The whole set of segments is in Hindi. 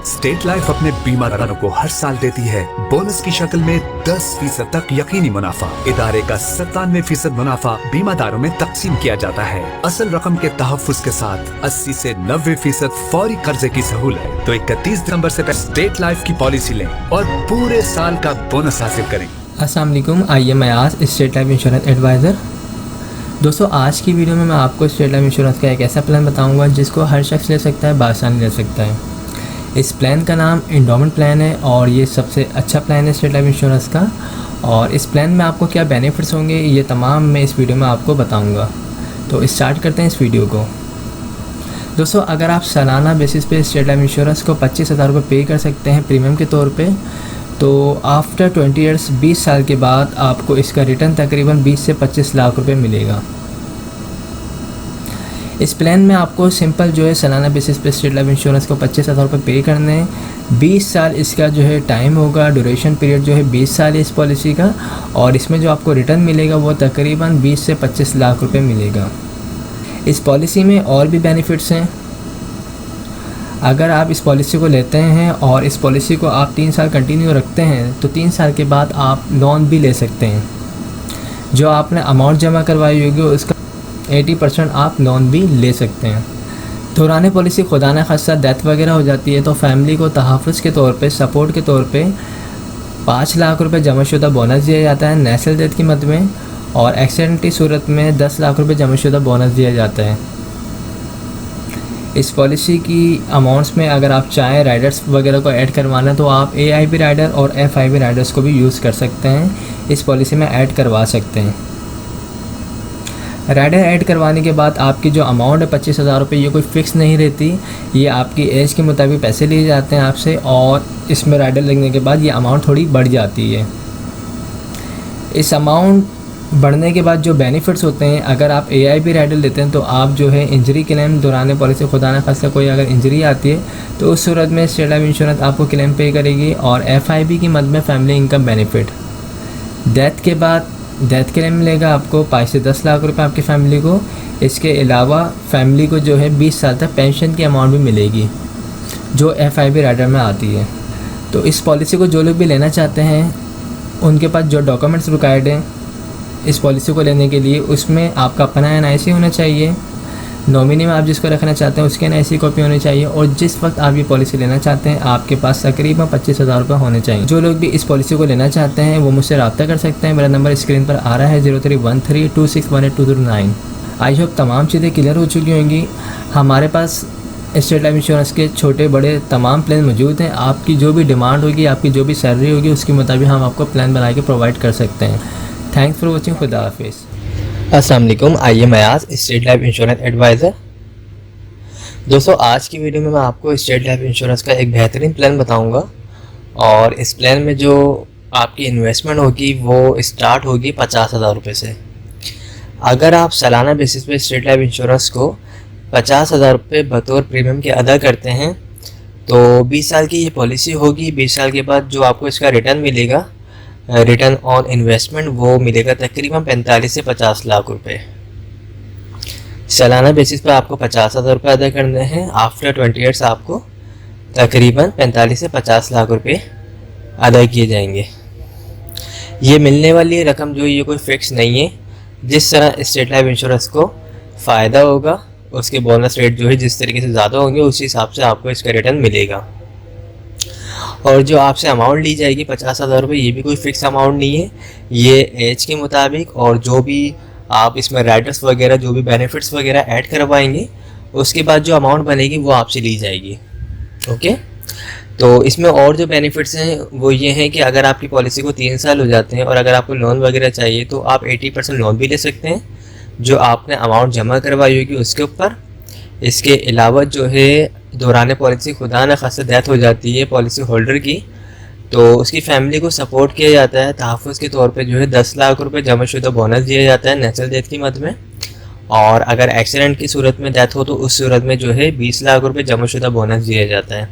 स्टेट लाइफ अपने बीमादारों को हर साल देती है बोनस की शक्ल में 10% तक यकीनी मुनाफा। इदारे का 97% मुनाफा बीमादारों में तकसीम किया जाता है। असल रकम के तहफ़्फ़ुज़ के साथ 80 से 90% फौरी कर्जे की सहूलत। तो 31 दिसंबर से स्टेट लाइफ की पॉलिसी लें और पूरे साल का बोनस हासिल करें। अस्सलाम वालेकुम, आइए मैं आज स्टेट लाइफ इंश्योरेंस एडवाइज़र। दोस्तों, आज की वीडियो में मैं आपको स्टेट लाइफ इंश्योरेंस का एक ऐसा प्लान बताऊंगा जिसको हर शख्स ले सकता है, बासानी ले सकता है। इस प्लान का नाम एंडोमेंट प्लान है और ये सबसे अच्छा प्लान है स्टेट लाइफ इंश्योरेंस का। और इस प्लान में आपको क्या बेनिफिट्स होंगे ये तमाम मैं इस वीडियो में आपको बताऊँगा। तो स्टार्ट करते हैं इस वीडियो को। दोस्तों, अगर आप सालाना बेसिस पे स्टेट लाइफ इंश्योरेंस को 25,000 रुपये पे कर सकते हैं प्रीमियम के तौर पे, तो आफ्टर 20 ईयर्स 20 साल के बाद आपको इसका रिटर्न तकरीबन 20 से 25 लाख रुपए मिलेगा। इस प्लान में आपको सिंपल जो है सालाना बेसिस पे स्टेट लाइफ इंश्योरेंस को 25,000 रुपये पे करने हैं। 20 साल इसका जो है टाइम होगा, ड्यूरेशन पीरियड जो है 20 साल है इस पॉलिसी का। और इसमें जो आपको रिटर्न मिलेगा वो तकरीबन 20 से 25 लाख रुपये मिलेगा। इस पॉलिसी में और भी बेनिफिट्स हैं। अगर आप इस पॉलिसी को लेते हैं और इस पॉलिसी को आप 3 साल कंटिन्यू रखते हैं तो 3 साल के बाद आप लोन भी ले सकते हैं। जो आपने अमाउंट जमा करवाई होगी उसका 80% आप लोन भी ले सकते हैं। दौरान पॉलिसी खुदा न खास्ता डेथ वगैरह हो जाती है तो फैमिली को तहफ़्फ़ुज़ के तौर पे, सपोर्ट के तौर पे 5 लाख रुपए जमाशुदा बोनस दिया जाता है नेचुरल डेथ की मद में। और एक्सीडेंट की सूरत में 10 लाख रुपए जमाशुदा बोनस दिया जाता है। इस पॉलिसी की अमाउंट्स में अगर आप चाहें राइडर्स वगैरह को ऐड करवाना तो आप AIB राइडर और FIB राइडर्स को भी यूज़ कर सकते हैं, इस पॉलिसी में ऐड करवा सकते हैं। राइडर ऐड करवाने के बाद आपकी जो अमाउंट है 25,000 रुपये, ये कोई फ़िक्स नहीं रहती। ये आपकी एज के मुताबिक पैसे लिए जाते हैं आपसे और इसमें राइडर लगने के बाद ये अमाउंट थोड़ी बढ़ जाती है। इस अमाउंट बढ़ने के बाद जो बेनिफिट्स होते हैं, अगर आप AIB राइडर लेते हैं तो आप जो है इंजरी क्लेम दौरान पॉलिसी खुदा न खास्ता कोई अगर इंजरी आती है तो उस सूरत में स्टेट लाइफ इंश्योरेंस आपको क्लेम पे करेगी। और FIB की मद में फैमिली इनकम बेनिफिट, डेथ के बाद डेथ क्लेम मिलेगा आपको 5 से 10 लाख रुपए आपकी फ़ैमिली को। इसके अलावा फैमिली को जो है 20 साल तक पेंशन की अमाउंट भी मिलेगी जो FIB राइडर में आती है। तो इस पॉलिसी को जो लोग भी लेना चाहते हैं उनके पास जो डॉक्यूमेंट्स रिक्वायर्ड हैं इस पॉलिसी को लेने के लिए, उसमें आपका अपना NIC होना चाहिए, नॉमिनी में आप जिसको रखना चाहते हैं उसके NIC कॉपी होनी चाहिए और जिस वक्त आप ये पॉलिसी लेना चाहते हैं आपके पास तकरीबन 25,000 रुपये होने चाहिए। जो लोग भी इस पॉलिसी को लेना चाहते हैं वो मुझसे रब्ता कर सकते हैं। मेरा नंबर स्क्रीन पर आ रहा है 031326182209। आई होप तमाम चीज़ें क्लियर हो चुकी होंगी। हमारे पास स्टेट लाइफ इंश्योरेंस के छोटे बड़े तमाम प्लान मौजूद हैं। आपकी जो भी डिमांड होगी, आपकी जो भी सैलरी होगी उसके मुताबिक हम आपको प्लान बना के प्रोवाइड कर सकते हैं। Thanks for watching. खुदा हाफिज़। अस्सलाम वालेकुम, आइए मैं आज स्टेट लाइफ इंश्योरेंस एडवाइज़र। दोस्तों, आज की वीडियो में मैं आपको स्टेट लाइफ इंश्योरेंस का एक बेहतरीन प्लान बताऊंगा। और इस प्लान में जो आपकी इन्वेस्टमेंट होगी वो स्टार्ट होगी 50,000 रुपये से। अगर आप सालाना बेसिस पे स्टेट लाइफ इंश्योरेंस को 50,000 रुपये बतौर प्रीमियम के अदा करते हैं तो 20 साल की ये पॉलिसी होगी। 20 साल के बाद जो आपको इसका रिटर्न मिलेगा, रिटर्न ऑन इन्वेस्टमेंट, वो मिलेगा तकरीबन 45 से 50 लाख रुपए। सालाना बेसिस पर आपको 50,000 रुपये अदा करने हैं। आफ्टर 20 ईयर्स आपको तकरीबन 45 से 50 लाख रुपए अदा किए जाएंगे। ये मिलने वाली रकम जो ये कोई फ़िक्स नहीं है। जिस तरह स्टेट लाइफ इंश्योरेंस को फ़ायदा होगा उसके बोनस रेट जो है जिस तरीके से ज़्यादा होंगे उसी हिसाब से आपको इसका रिटर्न मिलेगा। और जो आपसे अमाउंट ली जाएगी 50,000 रुपये, ये भी कोई फ़िक्स अमाउंट नहीं है। ये एज के मुताबिक और जो भी आप इसमें राइडर्स वगैरह जो भी बेनिफिट्स वगैरह ऐड करवाएंगे उसके बाद जो अमाउंट बनेगी वो आपसे ली जाएगी। ओके, तो इसमें और जो बेनिफिट्स हैं वो ये हैं कि अगर आपकी पॉलिसी को 3 साल हो जाते हैं और अगर आपको लोन वगैरह चाहिए तो आप 80% लोन भी ले सकते हैं जो आपने अमाउंट जमा करवाई होगी उसके ऊपर। इसके अलावा जो है दौरान पॉलिसी खुदा न खास्ता डेथ हो जाती है पॉलिसी होल्डर की तो उसकी फैमिली को सपोर्ट किया जाता है। तहफ़्फ़ुज़ के तौर पे जो है 10 लाख रुपए जमाशुदा बोनस दिया जाता है नेचुरल डेथ की मद में। और अगर एक्सीडेंट की सूरत में डेथ हो तो उस सूरत में जो है 20 लाख रुपए जमाशुदा बोनस दिया जाता है।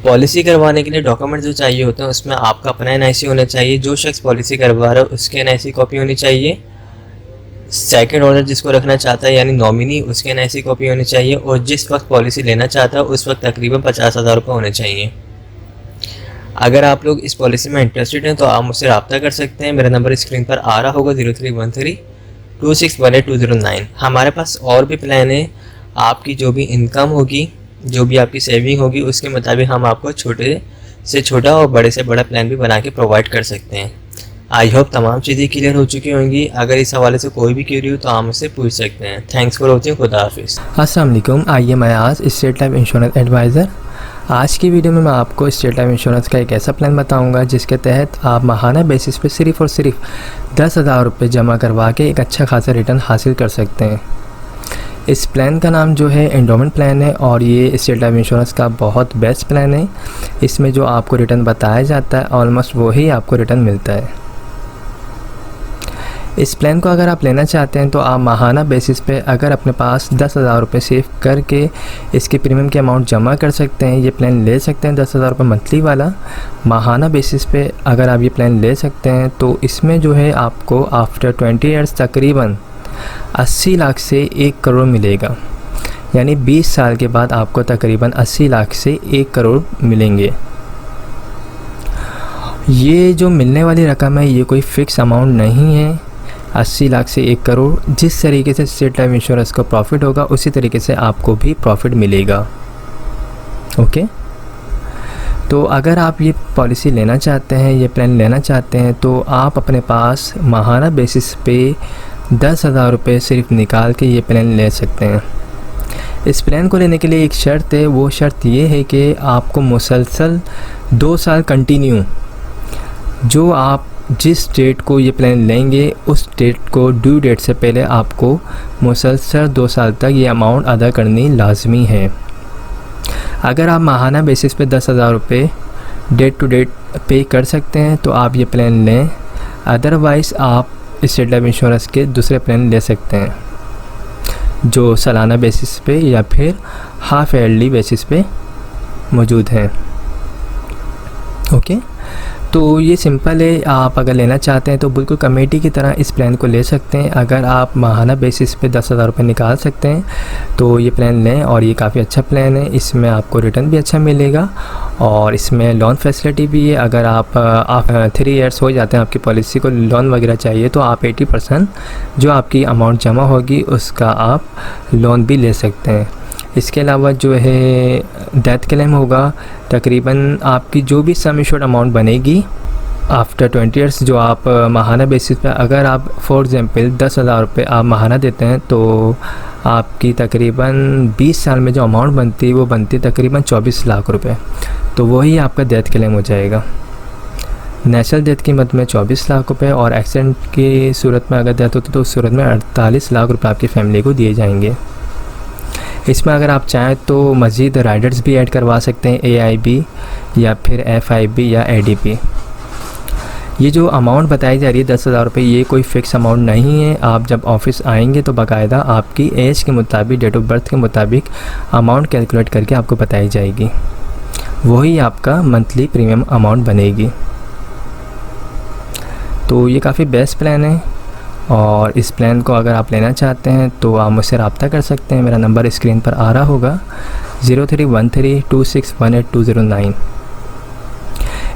पॉलिसी करवाने के लिए डॉक्यूमेंट जो चाहिए होते हैं उसमें आपका अपना NIC होना चाहिए। जो शख्स पॉलिसी करवा रहा है उसके NIC कॉपी होनी चाहिए। सेकंड ओनर जिसको रखना चाहता है यानी नॉमिनी, उसके एनआईसी कॉपी होनी चाहिए और जिस वक्त पॉलिसी लेना चाहता है उस वक्त तकरीबन 50,000 रुपये होने चाहिए। अगर आप लोग इस पॉलिसी में इंटरेस्टेड हैं तो आप मुझसे रब्ता कर सकते हैं। मेरा नंबर स्क्रीन पर आ रहा होगा 03132618 हमारे पास और भी प्लान है। आपकी जो भी इनकम होगी, जो भी आपकी सेविंग होगी, उसके मुताबिक हम आपको छोटे से छोटा और बड़े से बड़ा प्लान भी बना के प्रोवाइड कर सकते हैं। आई होप तमाम चीज़ें क्लियर हो चुकी होंगी। अगर इस हवाले से कोई भी क्वेरी हो तो आप मुझसे पूछ सकते हैं। Thanks for watching. खुदा हाफिज़। अस्सलाम वालेकुम। I am Ayaz, State Life Insurance advisor. आज की वीडियो में मैं आपको स्टेट लाइफ इंश्योरेंस का एक ऐसा प्लान बताऊंगा जिसके तहत आप माहाना बेसिस पे सिर्फ़ और सिर्फ 10,000 रुपये जमा करवा के एक अच्छा खासा रिटर्न हासिल कर सकते हैं। इस प्लान का नाम जो है एंडोमेंट प्लान है और ये स्टेट लाइफ इंश्योरेंस का बहुत बेस्ट प्लान है। इसमें जो आपको रिटर्न बताया जाता है ऑलमोस्ट वही आपको रिटर्न मिलता है। इस प्लान को अगर आप लेना चाहते हैं तो आप माहाना बेसिस पे अगर अपने पास 10,000 रुपये सेव करके इसके प्रीमियम की अमाउंट जमा कर सकते हैं, ये प्लान ले सकते हैं। 10,000 रुपये मंथली वाला माहाना बेसिस पे अगर आप ये प्लान ले सकते हैं तो इसमें जो है आपको आफ्टर 20 ईयर्स तकरीबन 80 लाख से 1 करोड़ मिलेगा। यानी 20 साल के बाद आपको तकरीबन 80 लाख से 1 करोड़ मिलेंगे। ये जो मिलने वाली रकम है ये कोई फ़िक्स अमाउंट नहीं है। 80 लाख से 1 करोड़ जिस तरीके से स्टेट लाइफ इंश्योरेंस को प्रॉफिट होगा उसी तरीके से आपको भी प्रॉफिट मिलेगा। ओके, तो अगर आप ये पॉलिसी लेना चाहते हैं, ये प्लान लेना चाहते हैं तो आप अपने पास माहाना बेसिस पे 10,000 रुपये सिर्फ निकाल के ये प्लान ले सकते हैं। इस प्लान को लेने के लिए एक शर्त है, वो शर्त ये है कि आपको मुसलसल 2 साल कंटिन्यू जो आप जिस डेट को ये प्लान लेंगे उस डेट को ड्यू डेट से पहले आपको मुसलसल 2 साल तक ये अमाउंट अदा करनी लाजमी है। अगर आप माहाना बेसिस पे 10,000 रुपये डेट टू डेट पे कर सकते हैं तो आप ये प्लान लें। अदरवाइज़ आप स्टेट लाइफ इंश्योरेंस के दूसरे प्लान ले सकते हैं जो सालाना बेसिस पे या फिर हाफ ईयरली बेसिस पे मौजूद हैं। ओके, तो ये सिंपल है। आप अगर लेना चाहते हैं तो बिल्कुल कमेटी की तरह इस प्लान को ले सकते हैं। अगर आप माहाना बेसिस पे 10,000 रुपये निकाल सकते हैं तो ये प्लान लें और ये काफ़ी अच्छा प्लान है। इसमें आपको रिटर्न भी अच्छा मिलेगा और इसमें लोन फैसिलिटी भी है। अगर आप 3 ईयर्स हो जाते हैं आपकी पॉलिसी को लोन वगैरह चाहिए तो आप 80% जो आपकी अमाउंट जमा होगी उसका आप लोन भी ले सकते हैं। इसके अलावा जो है डेथ क्लेम होगा, तकरीबन आपकी जो भी सम एश्योर्ड अमाउंट बनेगी आफ्टर 20 ईयर्स जो आप माहाना बेसिस पे अगर आप फॉर एग्ज़ाम्पल 10,000 रुपये आप माहाना देते हैं तो आपकी तकरीबन 20 साल में जो अमाउंट बनती है वो बनती है तकरीबन 24 लाख रुपए। तो वही आपका डेथ क्लेम हो जाएगा। नेचुरल डेथ की मद में 24 लाख रुपए और एक्सीडेंट की सूरत में अगर डेथ होती तो उस सूरत में 48 लाख रुपए आपकी फैमिली को दिए जाएंगे। इसमें अगर आप चाहें तो मज़ीद राइडर्स भी ऐड करवा सकते हैं, AIB या फिर FIB या ADP। ये जो अमाउंट बताई जा रही है 10,000 रुपये ये कोई फ़िक्स अमाउंट नहीं है। आप जब ऑफिस आएंगे तो बाकायदा आपकी एज के मुताबिक, डेट ऑफ बर्थ के मुताबिक अमाउंट कैलकुलेट करके आपको बताई जाएगी, वही आपका मंथली प्रीमियम अमाउंट बनेगी। तो ये काफ़ी बेस्ट प्लान है और इस प्लान को अगर आप लेना चाहते हैं तो आप मुझसे रब्ता कर सकते हैं। मेरा नंबर स्क्रीन पर आ रहा होगा 031326182009।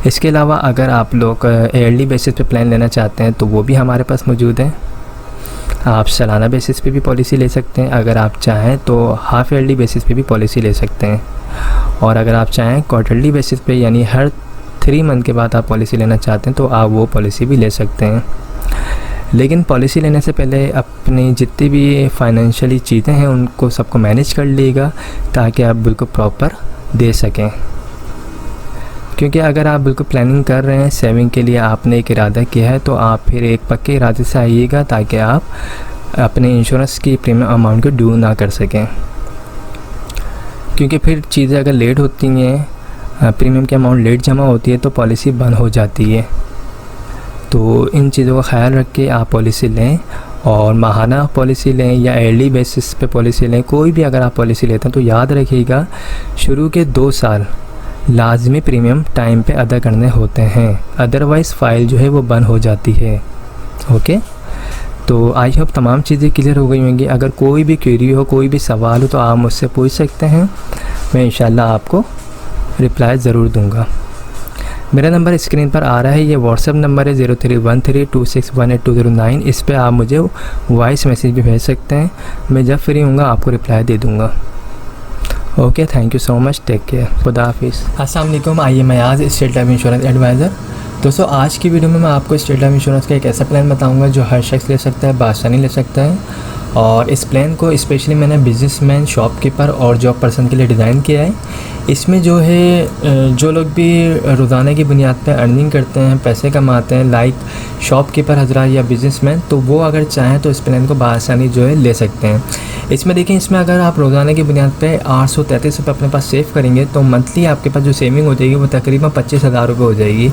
इसके अलावा अगर आप लोग ईयरली बेसिस पे प्लान लेना चाहते हैं तो वो भी हमारे पास मौजूद है। आप सालाना बेसिस पे भी पॉलिसी ले सकते हैं, अगर आप चाहें तो हाफ ईयरली बेसिस पे भी पॉलिसी ले सकते हैं और अगर आप चाहें क्वार्टरली बेसिस पे यानी हर 3 मंथ के बाद आप पॉलिसी लेना चाहते हैं तो आप वो पॉलिसी भी ले सकते हैं। लेकिन पॉलिसी लेने से पहले अपनी जितनी भी फाइनेंशियली चीज़ें हैं उनको सबको मैनेज कर लीजिएगा ताकि आप बिल्कुल प्रॉपर दे सकें। क्योंकि अगर आप बिल्कुल प्लानिंग कर रहे हैं सेविंग के लिए, आपने एक इरादा किया है तो आप फिर एक पक्के इरादे से आइएगा ताकि आप अपने इंश्योरेंस की प्रीमियम अमाउंट को ड्यू ना कर सकें। क्योंकि फिर चीज़ें अगर लेट होती हैं, प्रीमियम की अमाउंट लेट जमा होती है तो पॉलिसी बंद हो जाती है। तो इन चीज़ों का ख्याल रख के आप पॉलिसी लें और माहाना पॉलिसी लें या ईयरली बेसिस पे पॉलिसी लें। कोई भी अगर आप पॉलिसी लेते हैं तो याद रखिएगा शुरू के 2 साल लाजमी प्रीमियम टाइम पे अदा करने होते हैं, अदरवाइज़ फ़ाइल जो है वो बंद हो जाती है। ओके, तो आई होप तमाम चीज़ें क्लियर हो गई होंगी। अगर कोई भी क्वेरी हो, कोई भी सवाल हो तो आप मुझसे पूछ सकते हैं, मैं इंशाल्लाह आपको रिप्लाई ज़रूर दूंगा। मेरा नंबर स्क्रीन पर आ रहा है, ये व्हाट्सअप नंबर है 031326182009। इस पे आप मुझे वॉइस मैसेज भी भेज सकते हैं, मैं जब फ्री हूँगा आपको रिप्लाई दे दूँगा। Okay, thank you so much, take care, खुदा हाफिज़। अस्सलाम वालेकुम, आइए मैं आज स्टेट लाइफ इंश्योरेंस एडवाइज़र। दोस्तों, आज की वीडियो में मैं आपको स्टेट लाइफ इंश्योरेंस का एक ऐसा प्लान बताऊंगा जो हर शख्स ले सकता है, बासानी ले सकता है। और इस प्लान को स्पेशली मैंने बिजनेसमैन, शॉपकीपर और जॉब पर्सन के लिए डिज़ाइन किया है। इसमें जो है जो लोग भी रोज़ाना की बुनियाद पर अर्निंग करते हैं, पैसे कमाते हैं, लाइक शॉपकीपर हजरात या बिजनेसमैन, तो वो अगर चाहें तो इस प्लान को बासानी जो है ले सकते हैं। इसमें देखिए, इसमें अगर आप रोज़ाना की बुनियाद पे 833 रुपये अपने पास सेव करेंगे तो मंथली आपके पास जो सेविंग हो जाएगी वो तकरीबन 25,000 रुपये हो जाएगी।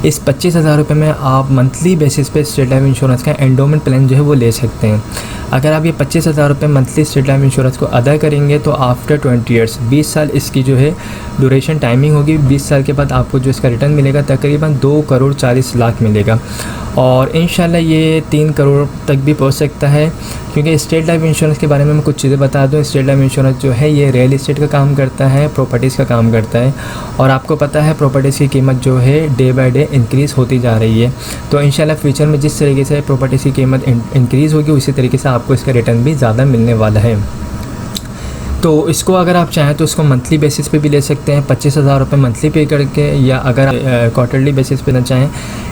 इस 25,000 रुपये में आप मंथली बेसिस पे स्टेट लाइफ इंश्योरेंस का एंडोमेंट प्लान जो है वो ले सकते हैं। अगर आप ये 25,000 रुपये मंथली स्टेट लाइफ इंश्योरेंस को अदा करेंगे तो आफ्टर 20 ईयर्स, 20 साल इसकी जो है ड्यूरेशन टाइमिंग होगी। 20 साल के बाद आपको जो इसका रिटर्न मिलेगा तकरीबन 2,40,00,000 मिलेगा। और इंशाल्लाह ये 3 करोड़ तक भी पहुंच सकता है, क्योंकि स्टेट लाइफ इंश्योरेंस के बारे में मैं कुछ चीज़ें बता दूं। स्टेट लाइफ इंश्योरेंस जो है ये रियल इस्टेट का काम करता है, प्रॉपर्टीज़ का काम करता है, और आपको पता है प्रॉपर्टीज़ की कीमत जो है डे बाय डे इंक्रीज़ होती जा रही है। तो इंशाल्लाह फ्यूचर में जिस तरीके से प्रॉपर्टीज़ की कीमत इंक्रीज़ होगी उसी तरीके से आपको इसका रिटर्न भी ज़्यादा मिलने वाला है। तो इसको अगर आप चाहें तो इसको मंथली बेसिस पे भी ले सकते हैं, 25,000 रुपये मंथली पे करके, या अगर क्वार्टरली बेसिस पे ना चाहें,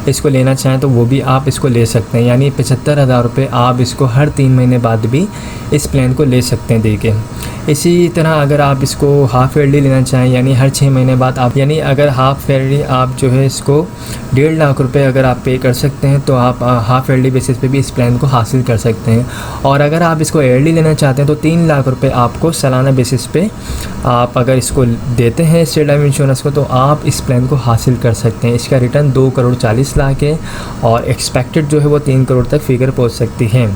इसको लेना चाहें तो वो भी आप इसको ले सकते हैं। यानी 75,000 रुपये आप इसको हर 3 महीने बाद भी इस प्लान को ले सकते हैं देके। इसी तरह अगर आप इसको हाफ़ ईयरली लेना चाहें, यानी हर 6 महीने बाद आप, यानी अगर हाफ़ ईयरली आप जो है इसको 1.5 लाख रुपये अगर आप पे कर सकते हैं तो आप हाफ़ ईयरली बेसिस पे भी इस प्लान को हासिल कर सकते हैं। और अगर आप इसको ईयरली लेना चाहते हैं तो 3 लाख रुपये आपको सालाना बेसिस पे आप अगर इसको देते हैं स्टेट लाइफ इंश्योरेंस को तो आप इस प्लान को हासिल कर सकते हैं। इसका रिटर्न 2,40,00,000 है और एक्सपेक्टेड जो है वो 3 करोड़ तक फिगर पहुँच सकती है।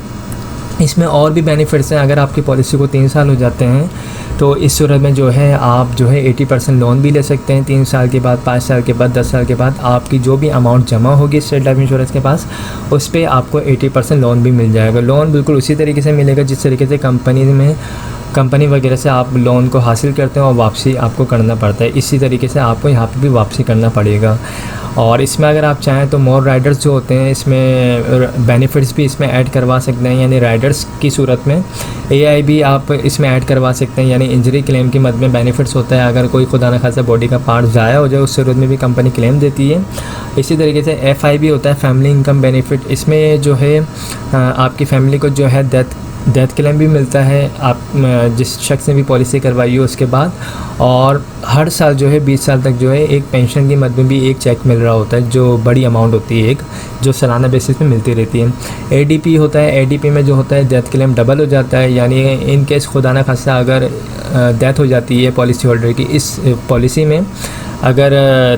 इसमें और भी बेनिफिट्स हैं। अगर आपकी पॉलिसी को 3 साल हो जाते हैं तो इस सूरत में जो है आप जो है 80% लोन भी ले सकते हैं। 3 साल के बाद, 5 साल के बाद, 10 साल के बाद आपकी जो भी अमाउंट जमा होगी स्टेट लाइफ इंश्योरेंस के पास, उस पर आपको 80% लोन भी मिल जाएगा। लोन बिल्कुल उसी तरीके से मिलेगा जिस तरीके से कंपनी वगैरह से आप लोन को हासिल करते हैं और वापसी आपको करना पड़ता है, इसी तरीके से आपको यहाँ पे भी वापसी करना पड़ेगा। और इसमें अगर आप चाहें तो मोर राइडर्स जो होते हैं इसमें बेनिफिट्स भी इसमें ऐड करवा सकते हैं। यानी राइडर्स की सूरत में AI भी आप इसमें ऐड करवा सकते हैं, यानी इंजरी क्लेम की मद में बेनिफिट्स होता है। अगर कोई खुदा न खासा बॉडी का पार्ट ज़ाया हो जाए उस सूरत में भी कंपनी क्लेम देती है। इसी तरीके से FI भी होता है, फैमिली इनकम बेनिफिट। इसमें जो है आपकी फैमिली को जो है डेथ क्लेम भी मिलता है आप जिस शख्स ने भी पॉलिसी करवाई हो उसके बाद। और हर साल जो है 20 साल तक जो है एक पेंशन की मद में भी एक चेक मिल रहा होता है, जो बड़ी अमाउंट होती है, एक जो सालाना बेसिस पे मिलती रहती है। ADP होता है, ADP में जो होता है डेथ क्लेम डबल हो जाता है, यानी इन केस खुदा न खासा अगर डेथ हो जाती है पॉलिसी होल्डर की, इस पॉलिसी में अगर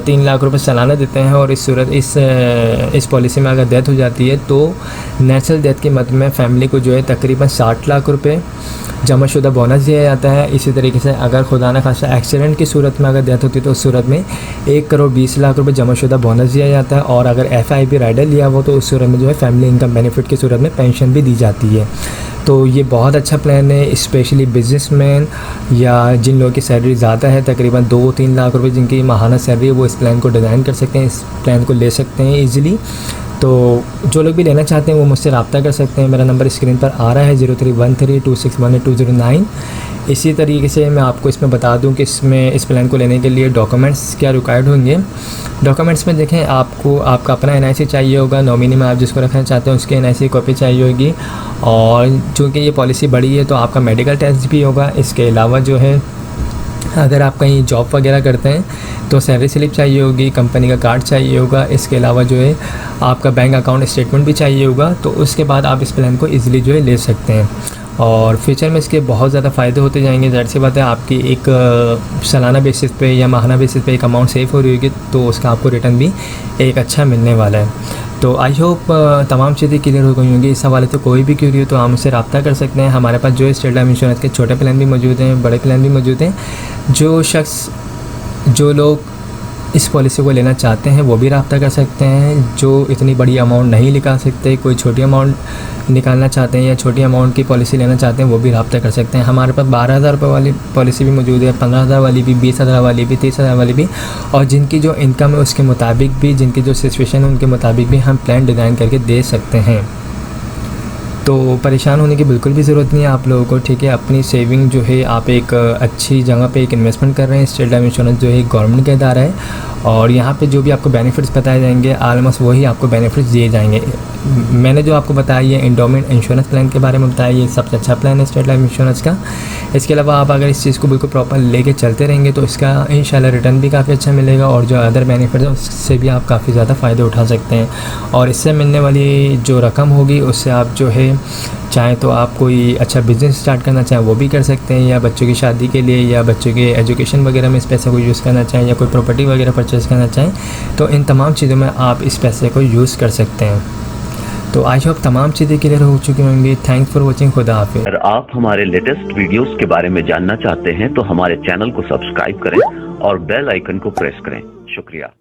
3 लाख रुपए सालाना देते हैं और इस पॉलिसी में अगर डेथ हो जाती है तो नेचुरल डेथ की मद में फैमिली को जो है तकरीबन 60 लाख रुपए जमाशुदा बोनस दिया जाता है। इसी तरीके से अगर खुदा न खासा एक्सीडेंट की सूरत में अगर डेथ होती है तो उस सूरत में 1,20,00,000 रुपए जमाशुदा बोनस दिया जाता है। और अगर FIP राइडर लिया हो तो उस सूरत में जो है फैमिली इनकम बेनिफिट की सूरत में पेंशन भी दी जाती है। तो ये बहुत अच्छा प्लान है, स्पेशली बिजनेसमैन या जिन लोगों की सैलरी ज़्यादा है, तकरीबन 2-3 लाख रुपए जिनकी माहाना सैलरी है, वो इस प्लान को डिज़ाइन कर सकते हैं, इस प्लान को ले सकते हैं ईज़िली। तो जो लोग भी लेना चाहते हैं वो मुझसे रब्ता कर सकते हैं। मेरा नंबर स्क्रीन पर आ रहा है 031326182009। इसी तरीके से मैं आपको इसमें बता दूं कि इसमें इस प्लान को लेने के लिए डॉक्यूमेंट्स क्या रिक्वायर्ड होंगे। डॉक्यूमेंट्स में देखें, आपको आपका अपना NIC चाहिए होगा, नॉमिनी में आप जिसको रखना चाहते हैं उसकी NIC कॉपी चाहिए होगी। और चूँकि ये पॉलिसी बड़ी है तो आपका मेडिकल टेस्ट भी होगा। इसके अलावा जो है अगर आप कहीं जॉब वगैरह करते हैं तो सैलरी स्लिप चाहिए होगी, कंपनी का कार्ड चाहिए होगा। इसके अलावा जो है आपका बैंक अकाउंट स्टेटमेंट भी चाहिए होगा। तो उसके बाद आप इस प्लान को ईज़िली जो है ले सकते हैं। और फ्यूचर में इसके बहुत ज़्यादा फ़ायदे होते जाएंगे। ज़ाहिर सी बात है, आपकी एक सालाना बेसिस पे या माहाना बेसिस पे एक अमाउंट सेव हो रही होगी तो उसका आपको रिटर्न भी एक अच्छा मिलने वाला है। तो आई होप तमाम चीज़ें क्लियर हो गई होंगी। इस हवाले से कोई भी क्यूरी हो तो आप मुझसे रब्ता कर सकते हैं। हमारे पास जो है स्टेट लाइफ इंश्योरेंस के छोटे प्लान भी मौजूद हैं, बड़े प्लान भी मौजूद हैं। जो लोग इस पॉलिसी को लेना चाहते हैं वो भी रब्ता कर सकते हैं। जो इतनी बड़ी अमाउंट नहीं निकाल सकते, कोई छोटी अमाउंट निकालना चाहते हैं या छोटी अमाउंट की पॉलिसी लेना चाहते हैं वो भी रब्ता कर सकते हैं। हमारे पास 12,000 रुपये वाली पॉलिसी भी मौजूद है, 15,000 वाली भी, 20,000 वाली भी, 30,000 वाली भी, और जिनकी जो इनकम है उसके मुताबिक भी, जिनकी जो सिचुएशन है उनके मुताबिक भी हम प्लान डिज़ाइन करके दे सकते हैं। तो परेशान होने की बिल्कुल भी ज़रूरत नहीं है आप लोगों को, ठीक है। अपनी सेविंग जो है आप एक अच्छी जगह पे एक इन्वेस्टमेंट कर रहे हैं। स्टेट लाइफ इंश्योरेंस जो है गवर्नमेंट का इदारा है और यहाँ पे जो भी आपको बेनिफिट्स बताए जाएंगे ऑलमोस्ट वही आपको बेनिफिट्स दिए जाएंगे। मैंने जो आपको बताया ये एंडोमेंट इंश्योरेंस प्लान के बारे में बताया, ये सबसे अच्छा प्लान है स्टेट लाइफ इंश्योरेंस का। इसके अलावा आप अगर इस चीज़ को बिल्कुल प्रॉपर लेके चलते रहेंगे तो इसका इंशाल्लाह रिटर्न भी काफ़ी अच्छा मिलेगा और जो अदर बेनिफिट्स हैं उससे भी आप काफ़ी ज़्यादा फ़ायदे उठा सकते हैं। और इससे मिलने वाली जो रकम होगी उससे आप जो है चाहे तो आप कोई अच्छा बिज़नेस स्टार्ट करना चाहें वो भी कर सकते हैं, या बच्चों की शादी के लिए या बच्चों के एजुकेशन वगैरह में इस पैसे को यूज़ करना चाहें, या कोई प्रॉपर्टी वगैरह परचेज़ करना चाहें तो इन तमाम चीज़ों में आप इस पैसे को यूज़ कर सकते हैं। तो आई होप तमाम चीज़ें क्लियर हो चुकी होंगी। Thanks for watching. खुदा हाफिज़। अगर आप हमारे लेटेस्ट वीडियोस के बारे में जानना चाहते हैं तो हमारे चैनल को सब्सक्राइब करें और बेल आइकन को प्रेस करें। शुक्रिया।